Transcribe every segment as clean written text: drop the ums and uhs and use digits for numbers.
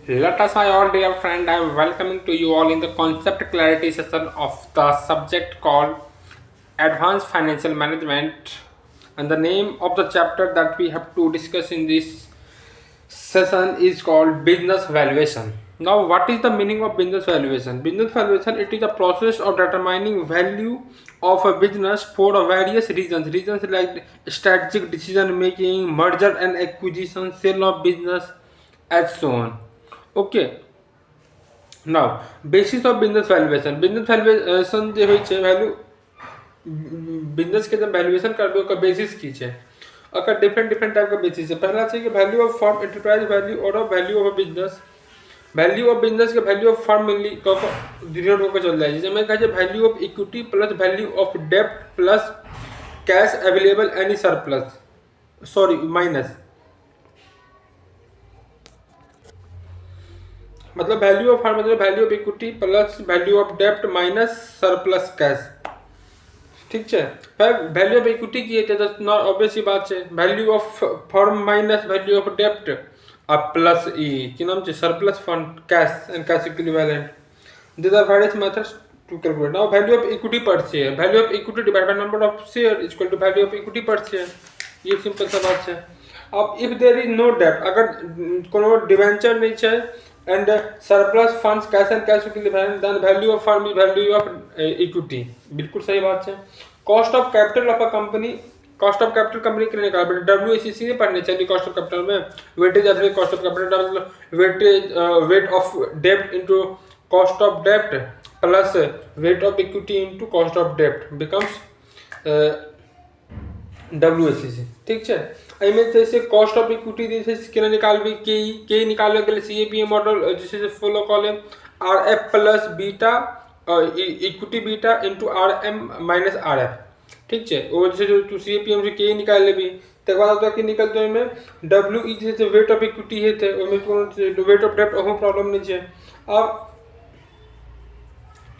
Let us, my all dear friend, I am welcoming to you all in the concept clarity session of the subject called Advanced Financial Management. And the name of the chapter that we have to discuss in this session is called Business Valuation. Now, what is the meaning of business valuation? Business valuation, it is a process of determining value of a business for various reasons. Reasons like strategic decision making, merger and acquisition, sale of business, as so on. Okay, now basis of business valuation. Business valuation जे होइ छै value business के जब valuation करबे ओकर basis की छै, ओकर different different type के बेसिस है। पहला छै कि value of firm enterprise value और value of business. Value of business के वैल्यू ऑफ फर्म मिली डिनोट होकर चल जाए, जिसमें कहे value of equity plus value of डेप्ट plus cash available any surplus, sorry minus, मतलब वैल्यू ऑफ फर्म मतलब value of equity plus value of डेप्ट माइनस सरप्लस कैश। ठीक है, वैल्यू ऑफ इक्विटी की है तो ऑब्वियस ही बात है, value of firm minus value of डेप्ट अब प्लस ई की नाम है surplus fund cash and cash equivalent. This are various methods to calculate. Now value of equity per share, value of equity divide by number of share is equal to value of equity per share. ये simple सा बात है। अब if there is no डेप्ट, अगर कोनो debenture नहीं है and surplus funds cash and cash equivalent, then value of firm is value of equity. बिल्कुल सही बात है। Cost of capital of a company, cost of capital company के लिए निकाल बेटे WACC नहीं पढ़ने चाहिए कॉस्ट ऑफ कैपिटल में। Weightage average cost of capital, weightage weight of डेब्ट इनटू कॉस्ट ऑफ डेब्ट plus weight of equity into cost of डेब्ट बिकम्स WACC। ठीक है, एहिमे जैसे कॉस्ट ऑफ इक्विटी जैसे केना निकालबी के निकालने के लिए CAPM मॉडल जैसे फॉलो कर ले RF plus beta equity beta into RM minus RF। ठीक है, वो जैसे जो तू CAPM से के निकाल लेबी तक बाद होता कि निकलते हैं में WE जैसे वेट ऑफ इक्विटी है थे ओमे कोनो वेट ऑफ डेब्ट ओहो प्रॉब्लम नहीं है। अब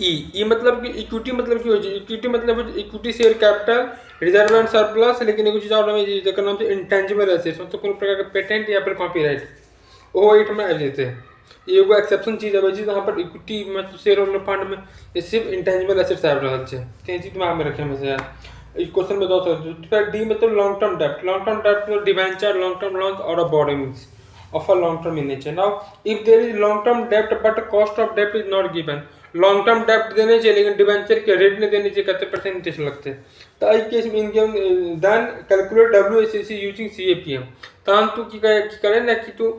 ई मतलब कि इक्विटी मतलब की हो छै, इक्विटी मतलब equity share capital reserve and surplus, लेकिन एगो चीज और नाम है जेकर नाम छै इंटेंजिबल एसेट्स, मतलब कोनो प्रकार के पेटेंट या फिर कॉपीराइट ओहो एट में आ जेते। एगो एक्सेप्शन चीज आबै छै जहां पर इक्विटी मतलब शेयर होल्डर फंड में सिर्फ इंटेंजिबल एसेट्स आबि रहल छै। ते चीज दिमाग में रखे में से यार इस क्वेश्चन में दो फिर डी मतलब लॉन्ग टर्म डेब्ट, लॉन्ग टर्म डेब्ट मतलब डिवेंचर, लॉन्ग टर्म लोन्स और borrowings of a long term in nature. Now if there is long term debt but cost of debt is not given, long term डेप्ट देने चाहिए लेकिन debenture के rate नहीं देने चाहिए, कितने परसेंट इंटरेस्ट लगते हैं। तो आई केस में then calculate WACC using CAPM। तहन तू की करे ना कि तू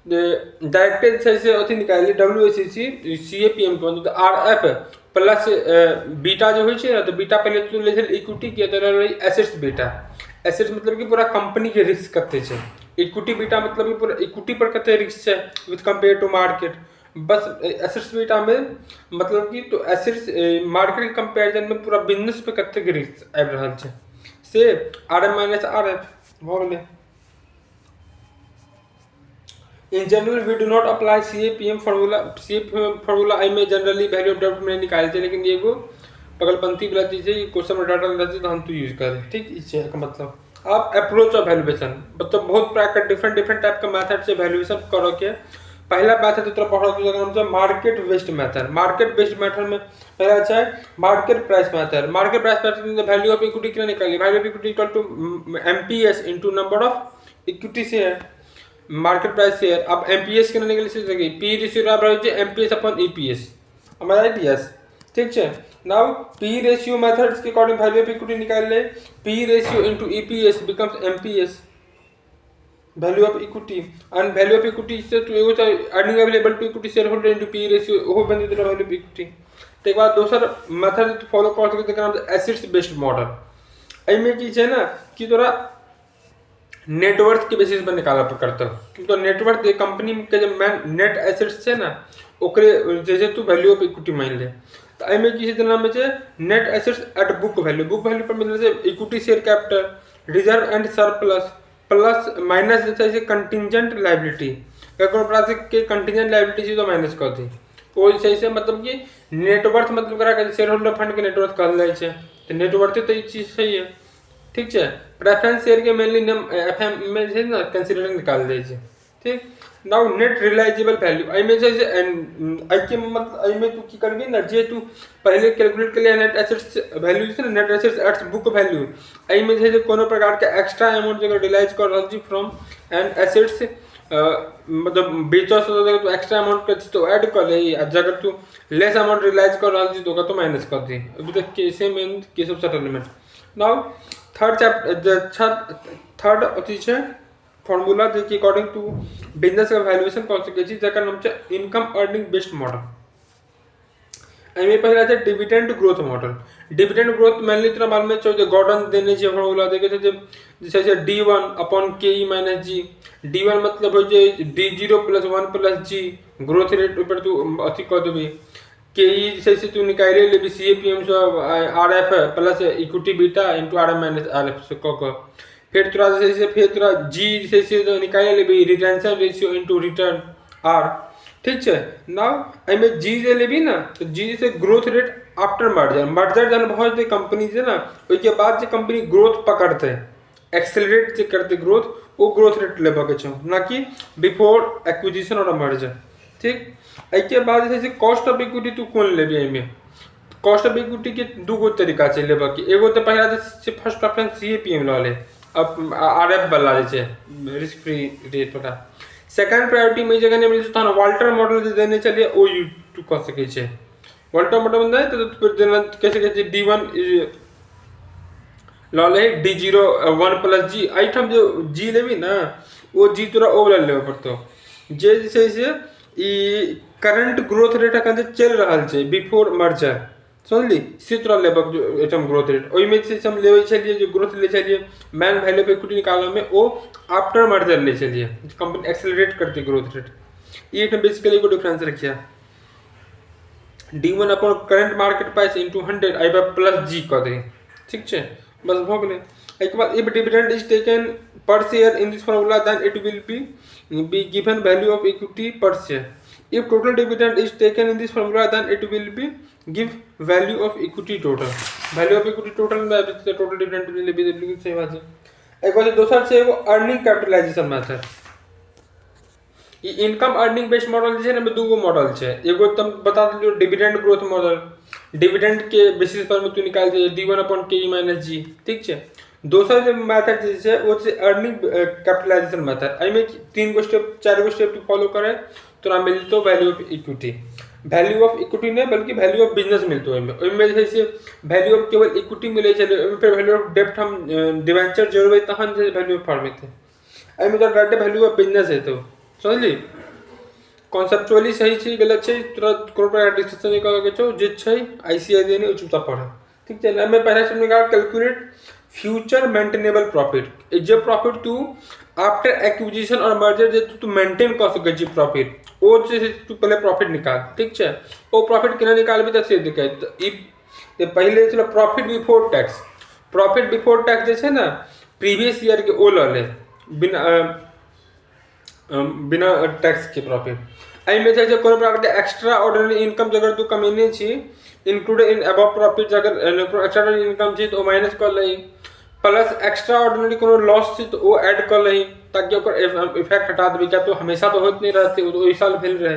डायरेक्ट से अथी निकाल WACC CAPM के मतलब RF प्लस बीटा जो होइ छै ना, तो बीटा पहले तू ले इक्विटी के तो एसेट्स बीटा। एसेट्स मतलब कि पूरा कंपनी के रिस्क कते छै, इक्विटी बीटा मतलब कि पूरा इक्विटी पर कते रिस्क है विद कंपेयर टू मार्केट। बस एसेट्स बीटा में मतलब कि तो एसेट्स मार्केट के कंपैरिजन में पूरा बिजनेस पे कते के रिस्क आबि रहल छै से RM माइनस RF भ गेलै। In general we do not apply CAPM formula. CAPM formula आई में जनरली वैल्यू ऑफ डेब्ट में निकाल छै, लेकिन एगो पगलपंती वाला चीज है, क्वेश्चन में डाटा रहता है तो हम तो यूज करें। ठीक, इससे का मतलब आप अप्रोच ऑफ वैल्यूएशन मतलब बहुत प्रकार डिफरेंट डिफरेंट टाइप का मेथड से वैल्यूएशन करो के। पहला मेथड तो पढ़ो तो market based method. Market based method में पहला अच्छा है market price method. Market price method में वैल्यू ऑफ इक्विटी कितना निकालिए, value of equity equal to MPS into number of equity share, market price share. अब MPS कितना निकले P रेशियो बराबर है MPS अपन EPS, हमारा राइट यस। ठीक है, नाउ P रेशियो मेथड्स के अकॉर्डिंग वैल्यू ऑफ इक्विटी निकाल ले, P ratio into EPS becomes MPS value of equity. And value of equity से तो एगो earning available to equity share holder into P ratio ओहो बन जेते वैल्यू ऑफ इक्विटी। तो एक बार दोसर मेथड फॉलो कर सकते हैं नाम एसेट्स बेस्ड मॉडल। एमे की छै ना कि तोरा नेटवर्थ के बेसिस पर निकाला करता हो, क्योंकि तो नेटवर्थ कंपनी के जो मेन नेट एसेट्स है ना ओकरे जैसे तू वैल्यू ऑफ इक्विटी मान ले। तो एमे की छै नाम छै net assets at book value. Book value पर मतलब से equity share capital reserve and surplus plus minus जैसे कंटिजेंट लायबिलिटी, अगर प्रकार के कंटिजेंट लायबिलिटी से तो माइनस कर दी वो जैसे मतलब कि नेटवर्थ मतलब करा के शेयर होल्डर फंड के नेटवर्थ कहल जाय छै। तो नेटवर्थ तो ये चीज सही है। ठीक है, प्रेफरेंस शेयर के मेनली FM में जे ना कंसीडर निकाल दे छै। ठीक, नाउ नेट रियलाइजेबल वैल्यू आई में जैसे आई के मतलब आई में तू की करबी ना जे तू पहले कैलकुलेट कर लिया नेट एसेट्स वैल्यू से net assets at book value आई में जैसे कोनो प्रकार के एक्स्ट्रा अमाउंट जगह रियलाइज कर रहल छी फ्रॉम एंड एसेट्स मतलब बेचो से तो एक्स्ट्रा अमाउंट कर तो ऐड कर ले अगर तू लेस अमाउंट रियलाइज कर रहल छी तो माइनस कर दी अभी तक केसे में case of settlement now third chapter third अथी छै फॉर्मूला देखिए अकॉर्डिंग टू बिजनेस का वैल्यूएशन कौन सके छी जकर नाम छै इनकम अर्निंग बेस्ड मॉडल एमे पहला छै dividend growth model dividend growth mainly तोरा मालूम छै जे गॉर्डन देने छै फॉर्मूला देखे छै जैसे छै d1 upon ke minus g d1 मतलब हो जे d0 plus 1 plus g growth rate ऊपर तू अथी कर देबी के जैसे तू निकाले लेबी CAPM से RF plus equity beta into RM minus RF से क फिर तोरा जैसे फिर तोरा G जैसे तो निकाले लेबी retention ratio into return R ठीक है नाउ आई में G जे लेबी ना तो G से ग्रोथ रेट आफ्टर मर्जर जन बहुत जे कंपनी है ना उसके बाद जो कंपनी ग्रोथ पकड़ते एक्सेलरेट जे करते ग्रोथ वो ग्रोथ रेट लेबा के छ ना कि बिफोर एक्विजिशन और मर्जर ठीक के बाद जैसे कॉस्ट ऑफ इक्विटी तू कौन लेबी आई में कॉस्ट ऑफ इक्विटी के दू गो तरीका छै लेबा के एगो तो पहला जे फर्स्ट प्रेफरेंस CAPM ला ले अब RF वाला जे छै रिस्क फ्री रेट वाला सेकंड प्रायोरिटी में जगह ने मिल तो वाल्टर मॉडल जे देने चलिए ओ यू टू कर सके छै वाल्टर मॉडल में तो फिर देना कैसे कैसे d1 ला ले d0 1 प्लस g आइटम जो g लेबी ना वो g तोरा ओ वाला लेबा पड़तो जे जैसे ई करंट ग्रोथ रेट अखन चल रहल छै बिफोर मर्जर समझली से तोरा लेबक जो आइटम ग्रोथ रेट ओइ में से हम लेबै छलिए जो ग्रोथ ले छलिए मैन वैल्यू पे इक्विटी निकालने में ओ आफ्टर मर्जर ले छलिए कंपनी एक्सेलरेट करती ग्रोथ रेट ये बेसिकली को डिफरेंस रखिया d1 upon current market price into 100 आई बाय प्लस g कर दे ठीक छै बस भ गेलै एक बाद if dividend is taken per share in this formula then it will be given value of equity per share if total dividend is taken in this formula then it will be give value of equity total value of equity total में total dividend will be बिल्कुल सही बात है एक बार दूसरा छै वो earning capitalisation method ये इनकम अर्निंग बेस्ड मॉडल जे है ना दू गो मॉडल छै एगो तुम बता दियो डिविडेंड ग्रोथ मॉडल डिविडेंड के बेसिस पर में तू निकाल दे d1 upon ke minus g ठीक छै दूसरा जो मेथड जे छै वो छै अर्निंग कैपिटलाइजेशन मेथड आई में तीन गो स्टेप चार गो स्टेप तू फॉलो करे तोरा मिलतो value of equity value of equity नहीं बल्कि वैल्यू ऑफ बिजनेस मिलतो ओइमे जैसे वैल्यू ऑफ केवल इक्विटी मिले छै ओइमे फिर वैल्यू ऑफ डेब्ट हम डिवेंचर जोड़बै तहन जे वैल्यू ऑफ फर्म हेतै एमे तो डायरेक्ट वैल्यू ऑफ बिजनेस हेतौ समझली कॉन्सेप्चुअली सही छै गलत छै तोरा कोनो प्रकार डिस्कशन नहीं करे के छौ जे छै ICI देने उचित पढ़ ठीक छै हमें पहले से निकाल कैलकुलेट फ्यूचर मेंटेनेबल प्रॉफिट जो प्रॉफिट तू आफ्टर एक्विजिशन और मर्जर जे तू मेंटेन कर सके छी प्रॉफिट ओ जे तू पहले प्रॉफिट निकाल ठीक छै ओ प्रॉफिट केना निकालबे त से देखे त ई पहले चलो प्रॉफिट बिफोर टैक्स जे छै ना प्रीवियस ईयर के ओ ल ले बिना टैक्स के प्रॉफिट आई में छै कोनो प्रकार के एक्स्ट्रा ऑर्डिनरी इनकम जगर तू कमेने छी इंक्लूडेड इन अबव प्रॉफिट अगर एक्स्ट्रा ऑर्डिनरी इनकम छै तो माइनस कर लही प्लस एक्स्ट्रा ऑर्डिनरी कोनो लॉस छै तो वो ऐड कर लही ताकि ओकर इफेक्ट हटा देबे क्या तो हमेशा तो होत नहीं रहते वो ओइ साल भेल रहे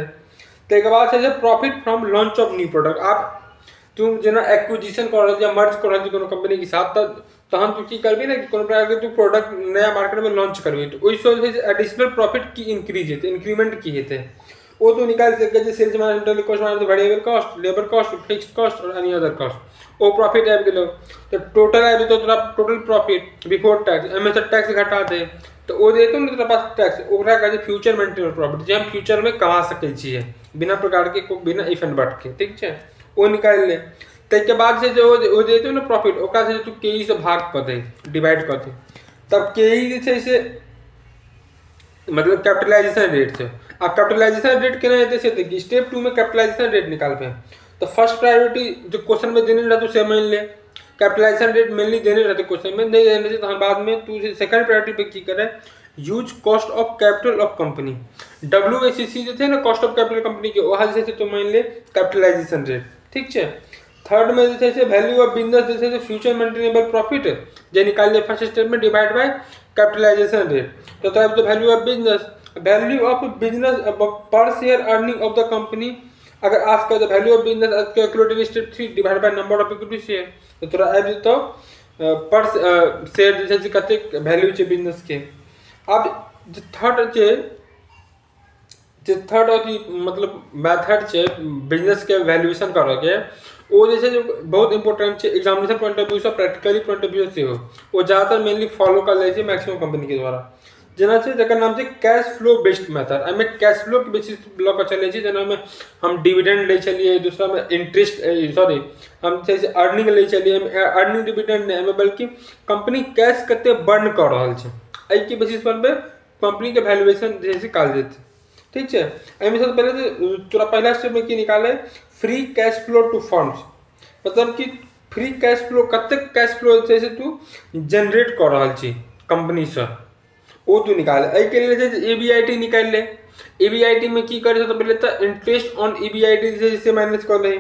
ते के बाद छै profit from launch of new product आप तुम जेना एक्विजिशन कर रहल या मर्ज कर रहल कोनो कंपनी के साथ तहन तू की करबी ना कि कोनो प्रकार के तू प्रोडक्ट नया मार्केट में लॉन्च करबी तो ओइ से एडिशनल प्रॉफिट की इंक्रीज हेते इंक्रीमेंट की हेते वो तो निकाल सके जे sales management cost minus variable cost labour cost fixed cost और एनी अदर कॉस्ट ओ प्रॉफिट आबि गेलो तो टोटल आबि तो तोरा टोटल प्रॉफिट बिफोर टैक्स एमे से टैक्स घटा दे तो ओ देतो न तोरा पास टैक्स ओकरा कहै छै फ्यूचर मेंटेनेबल प्रॉफिट जे हम फ्यूचर में कमा सकै छियै बिना प्रकार के बिना इफ एंड बट के ठीक छै ओ निकाल ले ते के बाद से जो ओ देतो न प्रॉफिट ओकरा से तू के से भाग कर दे डिवाइड कर दे तब के जे छै से मतलब कैपिटलाइजेशन रेट से अब कैपिटलाइजेशन रेट केना हेतै से देखिए स्टेप 2 में कैपिटलाइजेशन रेट निकालबे तो फर्स्ट प्रायोरिटी जो क्वेश्चन में देने रहतो से मान ले कैपिटलाइजेशन रेट मेनली देने रहते क्वेश्चन में नहीं देने से तो बाद में तू सेकंड प्रायोरिटी पे की करे use cost of capital of company WACC जो थे ना कॉस्ट ऑफ कैपिटल कंपनी के वहां से तो मान ले कैपिटलाइजेशन रेट ठीक छै थर्ड में जो है वैल्यू ऑफ बिजनेस जो है फ्यूचर मेंटेनेबल प्रॉफिट जे निकाल ले फर्स्ट स्टेप में डिवाइड बाय कैपिटलाइजेशन रेट तो तब तो value of business value of business per share earning of the company, अगर आज का value of business calculated step 3 divide by number of equity share, तो तोरा आबि जेतौ पर शेयर जे छै कते वैल्यू छै बिजनेस के। अब जे थर्ड अथी मतलब मेथड छै बिजनेस के वैल्यूएशन करऽ के, ओ जे छै बहुत इंपोर्टेंट छै एग्जामिनेशन पॉइंट ऑफ व्यू से, प्रैक्टिकली पॉइंट ऑफ व्यू से हो, वो ज्यादातर मेनली फॉलो कर ले छै मैक्सिमम कंपनी के द्वारा। जेना छै जकर नाम छै कैश फ्लो बेस्ड मेथड, एहिमे कैश फ्लो के बेसिस लऽ कऽ चलै छै, जेना में हम डिविडेंड लै छलिए, दूसरा में इंटरेस्ट सॉरी हम छै से अर्निंग लै छलिए, अर्निंग डिविडेंड नहीं, बल्कि कंपनी कैश कते बर्न कर रहल छै, एहि के बेसिस पर कंपनी के वैल्यूएशन जे छै कहल जेतै। ठीक है, एहिमे सबसे पहले तोरा पहला स्टेप में की निकाले free cash flow to funds, मतलब कि फ्री कैश फ्लो कते कैश फ्लो छै से तू जनरेट कर रहल छी कंपनी से, वो तू निकाले। एहि के लिए जे ईबीआईटी निकाल ले, ईबीआईटी में की करे तो पहले तो इंटरेस्ट ऑन ईबीआईटी से माइनस कर ले,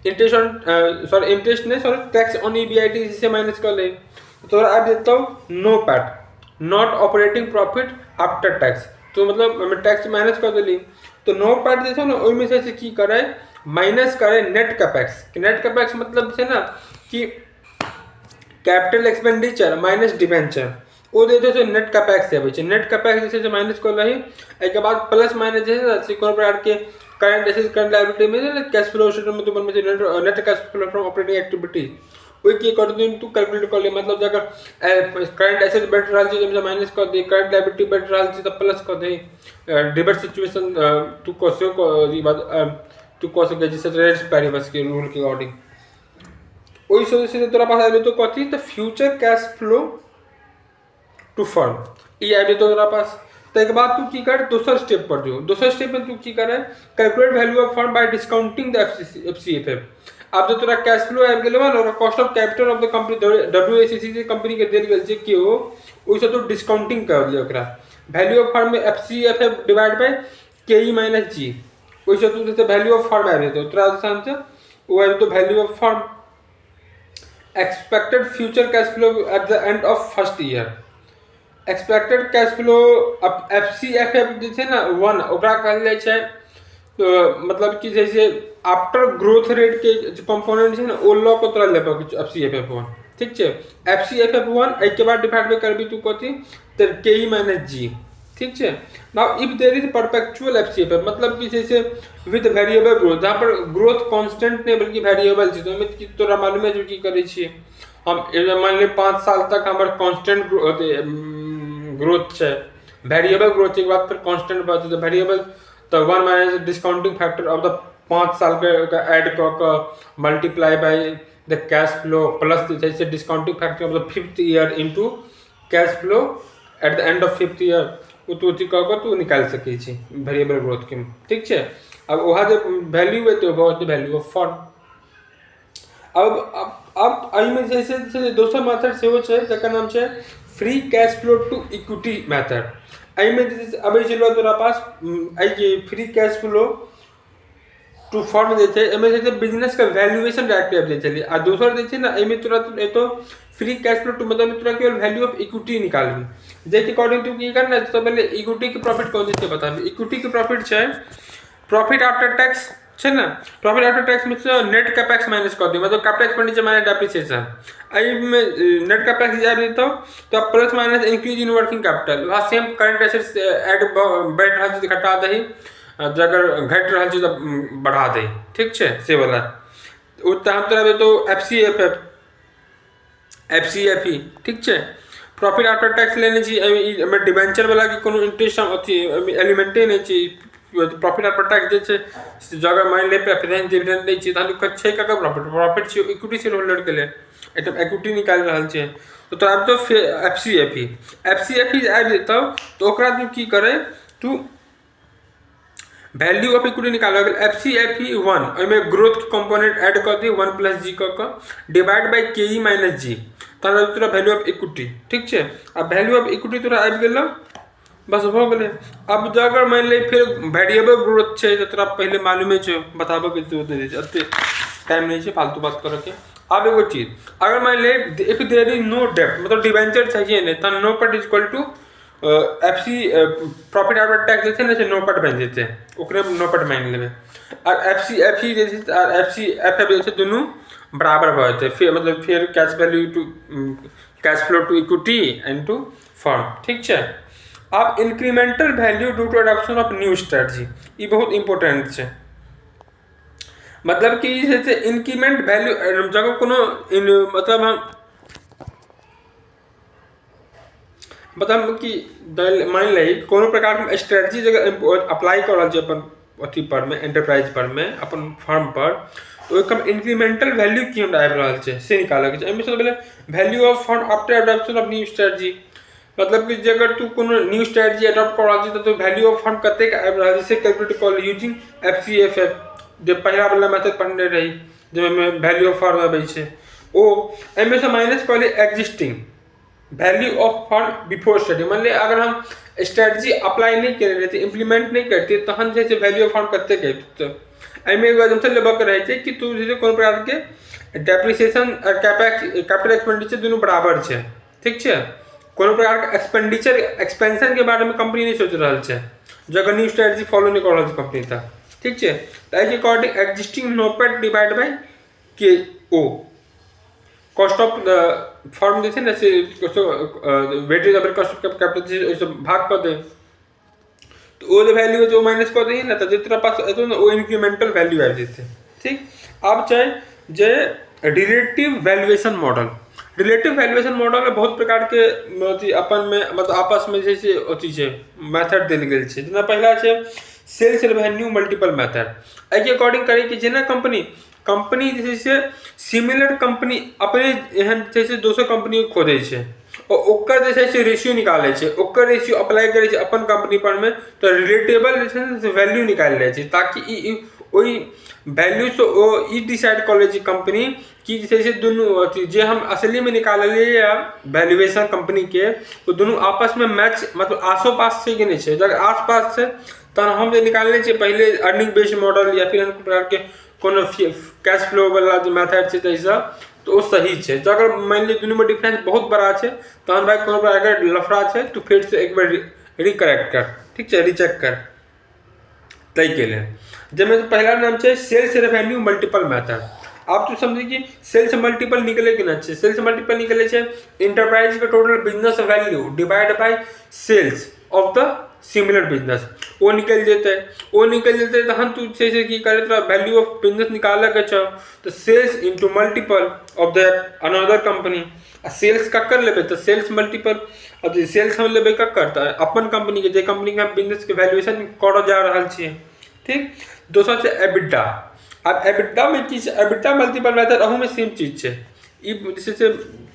इंटरेस्ट ऑन सॉरी इंटरेस्ट नहीं सॉरी टैक्स ऑन ईबीआईटी से माइनस कर ले, तो तोरा आ देता हूँ NOPAT not operating profit after tax, तो मतलब टैक्स माइनस कर दिली, तो नो पैट जे छै ना ओहिमे से की करे माइनस करे नेट कैपेक्स। नेट कैपेक्स मतलब छै ना कि कैपिटल एक्सपेंडिचर माइनस डिवेंचर, वो देते छै नेट कैपेक्स आबै छै। नेट कैपेक्स जे छै माइनस कर रही, एहिके बाद प्लस माइनस जे छै कोनो प्रकार के करंट एसेट करंट लायबिलिटी में कैश फ्लो स्टेटमेंट में बनबै छै net cash flow from operating activity, ओहि के अकॉर्डिंग तू कैलकुलेट कर ले, मतलब अगर करंट एसेट बढ़ रहा है जब माइनस कर दे, करंट लायबिलिटी बढ़ रहा है तब प्लस कर दे, रिवर्स सिचुएशन तू कैसे ई बात तू कह सके जैसे रेट्स पैरिबस के रूल के अकॉर्डिंग, ओहि से तोरा पास आबे तो कथी तो future cash flow to firm, ई आबे तो तोरा पास। तक बाद तू की कर दोसर स्टेप पर जो, दोसर स्टेप में तू की करे calculate value of firm by discounting the FCFF. अब जो तोरा कैश फ्लो आबि गेलो ना, और cost of capital of the company WACC से कंपनी के देल गेल छै कि हो, ओहि से तू डिस्काउंटिंग कर ले ओकरा वैल्यू ऑफ फर्म में एफसीएफएफ डिवाइड बाय केई माइनस जी, ओहि से तू जैसे वैल्यू ऑफ फर्म आबि जेतौ तोरा आसान से, वो आबि तो value of firm expected future cash flow at the end of first year. Expected cash flow अब एफसीएफएफ जे छै ना 1 ओकरा कहल जाइ छै, तो मतलब कि जैसे आफ्टर ग्रोथ रेट के जो कंपोनेंट छै ना ओ लऽ कऽ तोरा लेबऽ के एफसीएफएफ 1, ठीक छै। एफसीएफएफ 1 एहि के बाद डिवाइड बाय करबी तू कथी तो केई माइनस जी, ठीक छै। Now if there is perpetual FCFF मतलब कि जैसे विद वेरिएबल ग्रोथ, जहाँ पर ग्रोथ कांस्टेंट नहीं बल्कि वेरिएबल छै, तो ओहिमे तोरा मालूम है जो की करै छियै हम मान ले 5 साल तक हमर कांस्टेंट ग्रोथ छै, वेरिएबल ग्रोथ के बाद फिर कांस्टेंट बढ़ते, तो वेरिएबल तो 1 minus discounting factor of the 5 साल के ऐड कऽ multiply by the cash flow plus जैसे discounting factor of the 5th year into cash flow at the end of 5th year, तू अथी कऽ कऽ तू निकालि सकै छी वेरिएबल ग्रोथ के, ठीक छै। अब वहाँ जो वैल्यू है तो बहुत वैल्यू ऑफ फंड। अब एहिमे जैसे दोसर मेथड सेहो छै जकर नाम छै free cash flow to equity method. एहिमे अबै छै तोरा पास एहि free cash flow to fund जे छै, एहिमे जे छै बिजनेस के वैल्यूएशन डायरेक्ट आबि जाइ छलै, आ दोसर जे छै ना एहिमे तोरा एतौ फ्री कैश फ्लो टू मतलब तोरा केवल वैल्यू ऑफ इक्विटी निकालबी, जेके अकॉर्डिंग तू की करना तो पहले इक्विटी के प्रॉफिट कौन से बताबी। इक्विटी के प्रॉफिट छै प्रॉफिट आफ्टर टैक्स छै ना, प्रॉफिट आफ्टर टैक्स में से नेट कैपेक्स माइनस कर दी, मतलब कैपिटल एक्सपेंडिचर माइनस डेप्रिसिएशन, एहिमे नेट कैपेक्स जा देतौ तो plus minus increase in working capital, वहाँ सेम करंट एसेट्स ऐड बढ़ रहा है घटा दही, अगर घट रहा है तो बढ़ा दे, ठीक छै से वाला। हम तोरा देतौ एफसीएफई, ठीक छै। प्रॉफिट आफ्टर टैक्स लेने छी, एहिमे डिवेंचर वाला के कोनो इंटरेस्ट अथी एलिमेंटे नहीं छै, प्रॉफिट आफ्टर टैक्स जे छै जगह मान ले प्रेफरेंस डिविडेंड लै छी तहन छै ककर प्रॉफिट छै इक्विटी शेयर होल्डर के लेल, एकदम इक्विटी निकाल रहल छै, तो तोरा तो एफसीएफई आबि जेतौ तो ओकरा तू की करे तू वैल्यू ऑफ इक्विटी निकाल गेल एफसीएफई 1, ओहिमे ग्रोथ के कंपोनेंट ऐड कर दी 1 + जी कऽ डिवाइड बाय केई माइनस जी, तहन तोरा वैल्यू ऑफ इक्विटी, ठीक छै। अब वैल्यू ऑफ इक्विटी तोरा आबि गेलौ, बस हो गए। अब जो अगर मान ले फिर वेरिएबल ग्रोथ छै तो तोरा पहले मालूम है बताबो के जरूरत नहीं है, अते टाइम नहीं है फालतू बात करे के। अब एगो चीज अगर मान ले इफ देयर इज नो डेब्ट मतलब डिवेंचर चाहिए नहीं तो NOPAT is equal to FC profit after tax जे छै ने से नौपट बनि जेतै, ओकरे नौपट मानि लेबै। और एफसी जे छै और एफएफ जे छै दुनू बराबर भऽ जेतै, फिर मतलब फिर cash value to cash flow to equity and to firm, ठीक छै। आब incremental value due to adoption of new strategy, ई बहुत इंपॉर्टेंट छै। मतलब कि जे छै इंक्रीमेंट वैल्यू जब कोनो मतलब हम मतलब कि मान ली कोनो प्रकार के स्ट्रेटजी जगह अप्लाई कर रहल छै अपन अथी पर में, एंटरप्राइज पर में, अपन फर्म पर, तो ओकर इंक्रीमेंटल वैल्यू की हमरा आबि रहल छै से निकालऽ के छै। एहिमे सबसे पहले value of firm after adoption of new strategy, मतलब कि जे अगर तू कोनो न्यू स्ट्रेटजी अडॉप्ट कर रहल छी तो वैल्यू ऑफ फर्म कतेक आबि रहल छै से कैलकुलेट कऽ यूजिंग एफसीएफएफ, जे पहिला वाला मेथड पढ़ने रही जाहिमे वैल्यू ऑफ फर्म अबै छै, ओ एहिमे से माइनस कऽ ली existing value of firm before study. मान लिया अगर हम स्ट्रेटजी अप्लाई नहीं कर रहे थे, इम्प्लीमेंट नहीं करते, तहन जे वैल्यू ऑफ फर्म कते तो एहिमे एगो एग्जाम्पल लेबऽ के रहै छै कि तू जे कोनो प्रकार के डेप्रिसिएशन और कैपिटल एक्सपेंडिचर दुनू बराबर छै, ठीक छै। कोनो प्रकार के एक्सपेंडिचर एक्सपेंशन के बारे में कंपनी नहीं सोच रहा है, जो अगर न्यू स्ट्रेटजी फॉलो नहीं कर रहा है कंपनी तक, ठीक है। तो as according existing NOPAT divide by K O cost of firm जे छै ने से weightage of cost of capital से भाग कर दे, तो वो जो वैल्यू जो माइनस कर दी ना, तो जितना पास एतो ना वो इंक्रीमेंटल वैल्यू आ जेते, ठीक। अब चाहे जे relative valuation model, relative valuation model में बहुत प्रकार के अथी अपन में मतलब आपस में जैसे अथी छै मेथड देल गेल छै। जेना पहला छै सेल्स रेवेन्यू मल्टीपल मेथड, एहि के अकॉर्डिंग करे कि जेना कंपनी जे छै सिमिलर कंपनी अपने एहन छै से दोसर कंपनी खोदै छै और ओकर जे छै रेशियो निकालै छै, ओकर रेशियो अप्लाई करै छै अपन कंपनी पर में, तो रिलेटेबल जे छै से वैल्यू निकाल लै छै, ताकि ई ओई वैल्यू से ओ ई डिसाइड कर लै छै कंपनी कि जे छै दुनू अथी जे हम असली में निकाललिए वैल्यूएशन कंपनी के, वो दुनू आपस में मैच मतलब आसो पास छै कि नहीं छै। अगर आस पास छै तहन हम जे निकालने छियै पहले अर्निंग बेस्ड मॉडल या फिर अन्य प्रकार के कोनो कैश फ्लो वाला जो मेथड छै ताहिसँ, तो वो सही है। तो अगर मान ली दुनू में डिफरेंस बहुत बड़ा है तो भाई कोनो अगर लफड़ा है तो फिर से एक बार रिकरेक्ट कर, ठीक है, रिचेक कर तय के लिए। जैसे पहला नाम है सेल्स रेवेन्यू मल्टीपल मेथड। आप तो समझिए कि सेल्स मल्टीपल निकले कि ना, सेल्स मल्टीपल निकले इंटरप्राइज का total business value divide by sales of the similar business, वो निकल जेते, वो निकल जेते तो हम तू जैसे कि करे तो वैल्यू ऑफ बिजनेस निकाले के छो तो sales into multiple of the another company, sales का कर लेबे तो सेल्स मल्टीपल, अब सेल्स हम लेबे का करता है अपन कंपनी के, जे कंपनी के बिजनेस के वैल्यूएशन कर जा रहल छिए, ठीक। दोसर छै एबिटा। अब एबिटा में की छै, एबिटा मल्टीपल मेथड अहू में सेम चीज छै, ई जैसे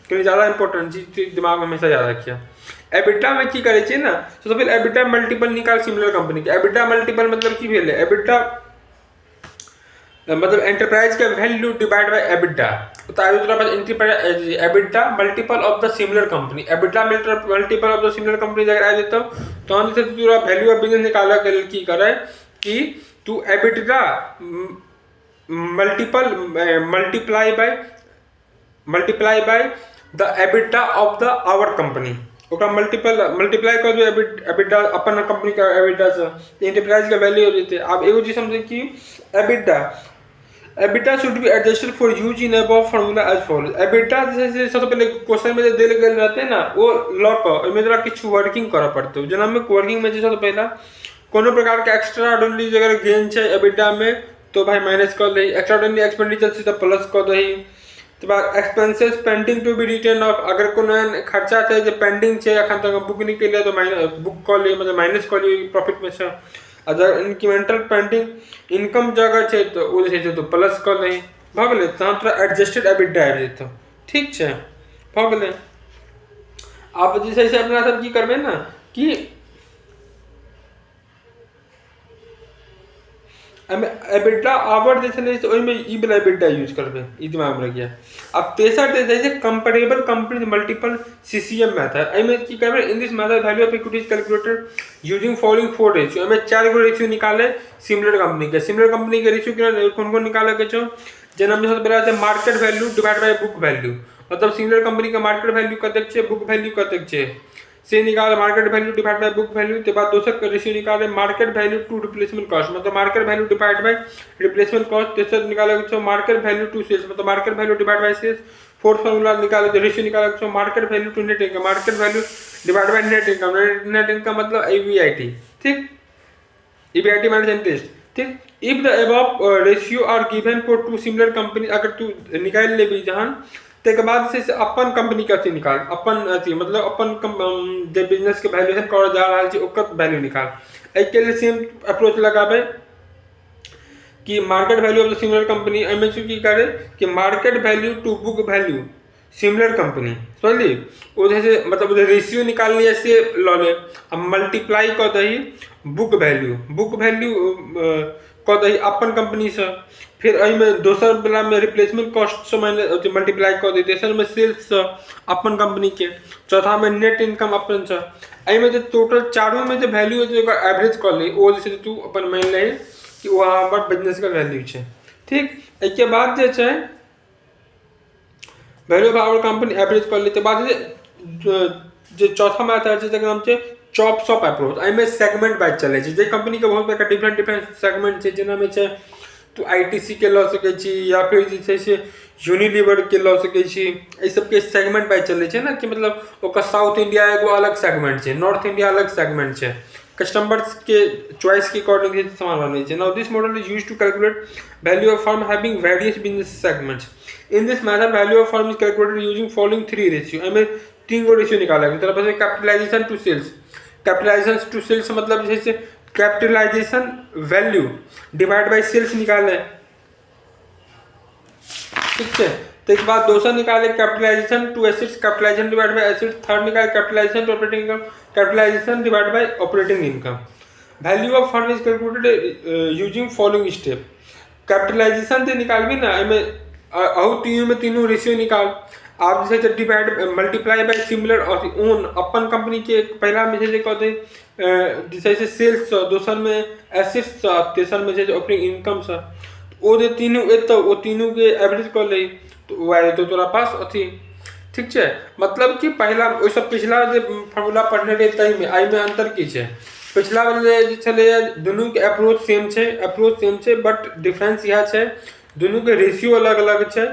कहीं ज़्यादा इंपॉर्टेंट चीज दिमाग में हमेशा याद रखिए। एबिटा में की करे छै ना, सबसे पहले एबिटा मल्टीपल निकाल सिमिलर कंपनी के। एबिटा मल्टीपल मतलब की भेलै, एबिटा मतलब एंटरप्राइज का वैल्यू डिवाइड बाय एबिटा, तो आगे दूसरा पास EBITDA multiple of the similar company, EBITDA multiple of the similar company अगर आ जेतो तो हम जैसे पूरा वैल्यू ऑफ बिजनेस निकाले के लिए की करे कि तू EBITDA multiply by the EBITDA of the our company, ओकरा मल्टीप्लाई कर दो एबिटा अपन कंपनी का एबिटा से, एंटरप्राइज का वैल्यू हो जेते। अब एगो चीज समझे कि EBITDA should be adjusted for use in above formula as follows. EBITDA जैसे सबसे पहले क्वेश्चन में देल गेल रहते ना, वो लॉ का ओइमे जरा किछु वर्किंग करे पड़ते, जेना में वर्किंग में जैसे पहला कोनो प्रकार के एक्स्ट्रा ऑर्डिनरी अगर गेन छै एबिटा में तो भाई माइनस कर दही, एक्स्ट्रा ऑर्डिनरी एक्सपेंडिचर छै तो प्लस कर दही। तो बाद expenses pending to be written off, अगर कोनो खर्चा छै जो पेंडिंग छै अखन तक बुक नहीं के लिए तो बुक कर ली, मतलब माइनस कर ली प्रॉफिट में से। अगर इंक्रीमेंटल पेंडिंग इनकम जगह छै तो वो जे छै तो प्लस कर दही, भ गेलै, तहन तोरा एडजस्टेड एबिटा आबि जेतौ, ठीक छै, भ गेलै। आप जैसे अपना सब की करबे ना कि एबिटा आवर जे छै तो ओइमे ई वाला एबिटा यूज करबे, ई दिमाग में रखिए। अब तेसर जे छै comparable company multiple CCM method, एमे की करबे, in this method value of equity is calculated using following 4 ratio. एमे 4 गो रेशियो निकाले सिमिलर कंपनी के। सिमिलर कंपनी के रेशियो कोन निकाले के छो, जेना में सबसे पहला छै market value divide by book value, मतलब सिमिलर कंपनी का मार्केट वैल्यू कतेक छै, बुक वैल्यू कतेक छै, से निकाल market value divide by book value, के बाद दोसर रेशियो निकाले market value to replacement cost, मतलब market value divide by replacement cost. तेसर निकाले छो मार्केट वैल्यू टू सेल्स, मतलब market value divide by sales. Fourth formula निकाले रेशियो निकाले छो market value to net income, market value divide by net income, net income मतलब EBIT, ठीक, EBIT minus interest, ठीक। If the above ratio are given for two similar company, अगर तू निकाल ले भी जहां तक बाद से अपन कंपनी का निकाल, अपन अथी मतलब अपन जे बिजनेस के वैल्यूएशन कर जा रहा है ओकर वैल्यू निकाल। एहि के लिए सेम अप्रोच लगाबे कि market value of the similar company, एमे की करे कि market value to book value similar company, समझली, उधर से मतलब रेशियो निकाल लिया से लो ले, हम मल्टीप्लाई कर दही बुक वैल्यू कर दही अपन कंपनी से, फिर अई में दोसर वाला में रिप्लेसमेंट कॉस्ट से मैंने मल्टीप्लाई कर दी, तेसर में सेल्स से अपन कंपनी के, चौथा में नेट इनकम अपन से। अई में जो टोटल चारों में जो वैल्यू है जो एवरेज कर ली, वो जैसे तू अपन मान ले कि वो हमार बिजनेस का वैल्यू है, ठीक। एक बाद जे छै value of our company average कर लेते बाद जे चौथा में आता है जकर नाम छै चॉप्स ऑफ अप्रोच। एहि में सेगमेंट वाइज चले छै, जे कंपनी के बहुत बड़का डिफरेंट सेगमेंट छै, जेना में छै तो ITC के लऽ सकै छी, या फिर जे छै से यूनिलीवर के लऽ सकै छी। एहि सबके सेगमेंट वाइज चले छै ना, कि मतलब ओकर साउथ इंडिया एगो अलग सेगमेंट छै, नॉर्थ इंडिया अलग सेगमेंट छै, कस्टमर्स के चॉइस के अकॉर्डिंग सामान बनै छै। Now this model is used to calculate value of firm having various business segments. In this method value of firm is calculated using following 3 ratio. एमे 3 गो ratio निकाला है, मतलब capitalisation to sales, capitalisation to sales मतलब जैसे capitalisation value divide by sales निकाले, ठीक है। तो एक बात दोसर निकाले capitalization to assets, capitalization divide by assets. Third निकाले capitalization to operating income, capitalization divide by operating income. Value of firm is calculated using following step. Capitalization से निकाल भी ना, एमें तीनों रेशियो निकाल, आप जैसे डिवाइड मल्टीप्लाई बाय सिमिलर और ओन अपन कंपनी के पहला में जैसे कहते जैसे सेल्स, दोसर में एसेट्स, तेसर में जैसे ऑपरेटिंग इनकम से, वो जे तीनों एतो वो तीनों के एवरेज कर ले तो वो आए तो तोरा पास अथी, ठीक है। मतलब कि पहला वो सब पिछला जो फॉर्मूला पढ़ने रहे तही में आई में अंतर की है, पिछला वाले चले दोनों के अप्रोच सेम है, बट डिफरेंस यह है दोनों के रेशियो अलग अलग है,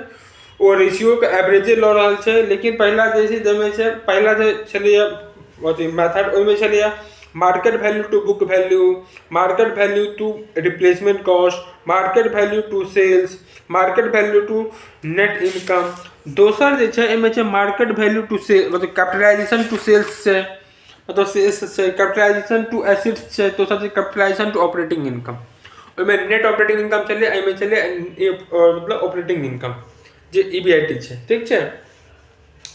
वो रेशियो के एवरेजे लऽ रहल छै। लेकिन पहला जैसे जमे छै, पहला जे छलिए अथी मेथड ओहिमे छलिए market value to book value, market value to replacement cost, market value to sales, market value to net income. दोसर जे छै एहिमे छै मार्केट वैल्यू टू सेल, मतलब कैपिटलाइजेशन टू सेल्स छै, मतलब सेल्स छै, कैपिटलाइजेशन टू एसेट्स छै, दोसर छै कैपिटलाइजेशन टू ऑपरेटिंग इनकम। ओहिमे नेट ऑपरेटिंग इनकम चलिए, एहिमे चलिए मतलब ऑपरेटिंग इनकम जे EBIT छै, ठीक छै।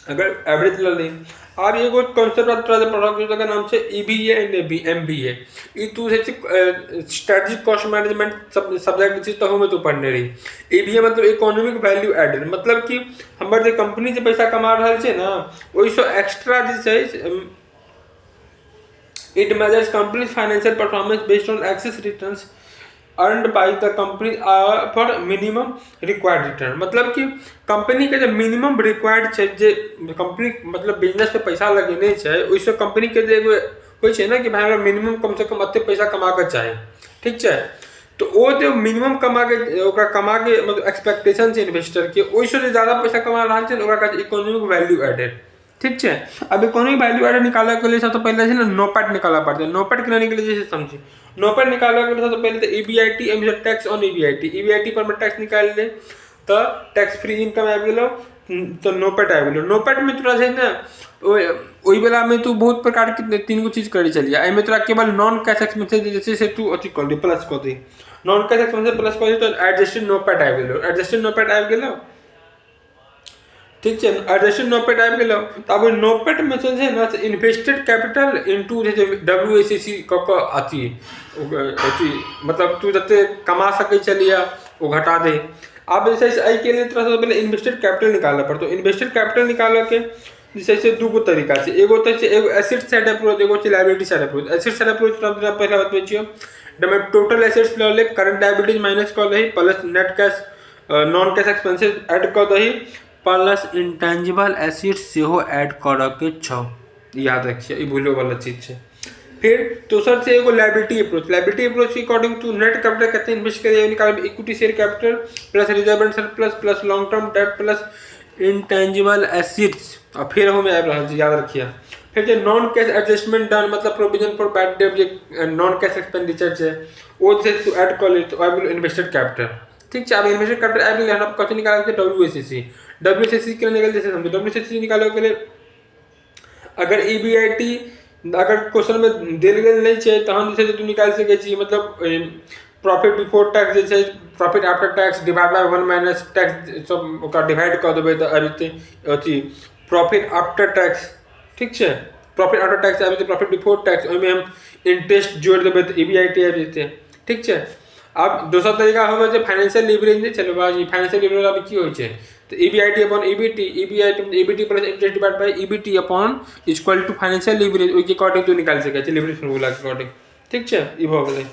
अगर एवरेज ल ली और एगो कॉन्सेप्ट तोरा जे पढ़ल जकर नाम छै EBA एंड MBA। ई तू जे स्ट्रेटजिक कॉस्ट मैनेजमेंट सब्जेक्ट छै तहू में तू पढ़ने रही। EBA मतलब इकोनॉमिक वैल्यू एडेड, मतलब कि हमर जे कंपनी जे पैसा कमा रहल छै ना ओहिसँ एक्स्ट्रा जे छै it measures company financial performance based on excess returns earned by the company for minimum required return. मतलब कि कंपनी के जो मिनिमम रिक्वायर्ड छै, जे कंपनी मतलब बिजनेस पे पैसा लगेने छै ओइसे कंपनी के जे होइ छै ना कि भाई हमरा मिनिमम कम से कम एते पैसा कमा के चाही, ठीक छै। तो वो जो मिनिमम कमा के मतलब एक्सपेक्टेशन छै इन्वेस्टर के, ओइसे जे ज्यादा पैसा कमा रहल छै ओकरा कहै छै इकोनॉमिक वैल्यू एडेड, ठीक है। अब इकोनॉमिक वैल्यू एडेड निकालने के लिए सबसे पहले है ना नोपैट निकालना पड़ता है। नोपैट निकालने के लिए जैसे समझिए, नोपैट निकालने के लिए सबसे पहले तो EBIT टैक्स ऑन EBIT पर मैं टैक्स निकाल ले तो टैक्स फ्री इनकम आ गेलो, तो नोपैट आ गेलो। नोपैट में तोरा है ना वही वाला में तू बहुत प्रकार के 3 गो चीज करी चलिए। एहिमे तोरा केवल नॉन कैश एक्सपेंसेस जैसे से तू अथी कर दे प्लस कर दे, नॉन कैश एक्सपेंसेस प्लस कर दे तो एडजस्टेड नोपैट आ गेलो, एडजस्टेड नोपैट आ गेलो, ठीक है। एडजस्टेड नोपैट आ गेलो तो अब नोपैट में छै ना इन्वेस्टेड कैपिटल इनटू जे WACC क अथी मतलब तू जते कमा सकै चलिए वो घटा दे। अब जैसे एहि के लिए तोरा सबसे पहले इन्वेस्टेड कैपिटल निकालना पड़तो। इन्वेस्टेड कैपिटल निकाले के जैसे से 2 गो तरीका छै, एगो तो छै एगो एसेट साइड अप्रोच, एगो छै liability side approach. Asset side approach तोरा पहले बतबै छियो, जब टोटल एसेट्स ल ले करंट लायबिलिटीज माइनस कर दही plus net cash non cash expenses add कर दही प्लस इंटेंजिबल एसेट्स सेहो ऐड करऽ के छौ, याद रखिए, ये भूलो वाला चीज़ है। फिर दोसर से एगो लायबिलिटी अप्रोच के अकॉर्डिंग टू नेट कैपिटल कहते हैं इन्वेस्ट करिए निकाल equity share capital plus reserve and surplus plus long term debt plus intangible assets. और फिर हमें याद रखिए, फिर जो नॉन कैश एडजस्टमेंट डन मतलब प्रोविजन फॉर बैड डेट जे नॉन कैश एक्सपेंडिचर है वो जैसे to add call it I will invested capital. ठीक है, अब इन्वेस्टेड कैपिटल आई विल हम कथी निकालते हैं डब्ल्यूएसएससी के लिए निकल जैसे समझो डब्ल्यूएसएससी निकालो के लिए अगर ईबीआईटी अगर क्वेश्चन में देल गेल नहीं है तो हम जैसे तू निकाल सके छी मतलब प्रॉफिट बिफोर टैक्स जैसे profit after tax divide by 1 minus tax सब ओका डिवाइड कर देबै तो अथी अथी प्रॉफिट आफ्टर टैक्स। ठीक है, प्रॉफिट आफ्टर टैक्स आबि तो प्रॉफिट बिफोर टैक्स ओहिमे हम इंटरेस्ट जोड़ देबै तो ईबीआईटी आबि जेतै। ठीक है, अब दोसर तरीका होगा जो फाइनेंशियल लीवरेज नहीं चलो बाजी फाइनेंशियल लीवरेज अभी की होय छै तो EBIT upon EBT plus interest divide by EBT upon equal to financial leverage okay according तो निकाल सके छै लीवरेज फार्मूला के अकॉर्डिंग। ठीक है, ई भ गेलै।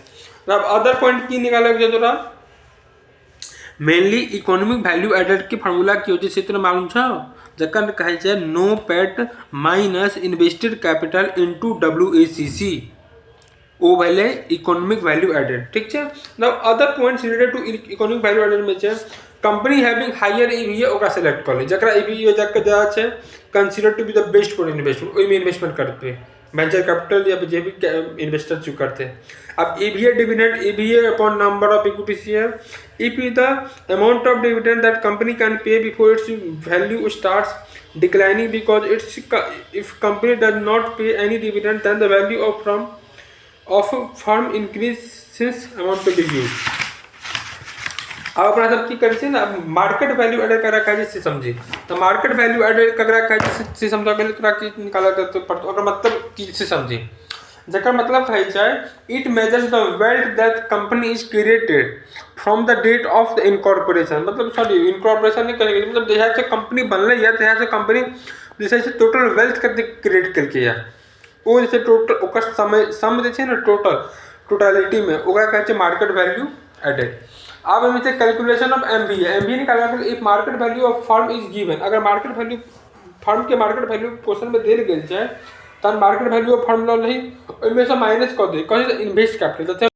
अब अदर पॉइंट की निकाले के तोरा मेनली इकोनॉमिक वैल्यू एडेड के फार्मूला की होय छै से तोरा मालूम छौ जकर कहै छै NOPAT minus invested capital into WACC वो भले इकोनॉमिक वैल्यू एडेड। ठीक है, now other points related to economic value added में छै कंपनी हैविंग हायर ईवीए ओकरा सेलेक्ट कर ले जकरा ईवीए जकर ज्यादा छै consider to be the best for investment ओई में इन्वेस्टमेंट करते वेंचर कैपिटल या जे भी इन्वेस्टर चूज करते हैं। अब EVA dividend EVA upon number of equity share if the amount of dividend that company can pay before its value starts declining because it's if company does not pay any dividend then the value of firm increase since amount to be use. अब अपना सब की करे ना market value added कर रखा है से समझी तो मार्केट वैल्यू एडेड कर रखा है से समझा के लिए तोरा की निकाला तो पड़तो ओकर मतलब की से समझी जकर मतलब है चाहे it measures the wealth that company is created from the date of the incorporation मतलब सॉरी इनकॉर्पोरेशन नहीं करेंगे मतलब जैसे से कंपनी बनले या जैसे से कंपनी जैसे से टोटल वेल्थ करके क्रिएट करके या वो जैसे टोटल ओकर समय सम जे छै ना टोटलिटी में ओकरा कहै छै मार्केट वैल्यू एडेड। अब हम कैलकुलेशन ऑफ एमबीए निकालना है if market value of firm is given अगर मार्केट वैल्यू फर्म के मार्केट वैल्यू क्वेश्चन में देल गेल छै तहन मार्केट वैल्यू ऑफ फर्म नहीं ओहिमे से माइनस कर दे कहीं से इन्वेस्ट कैपिटल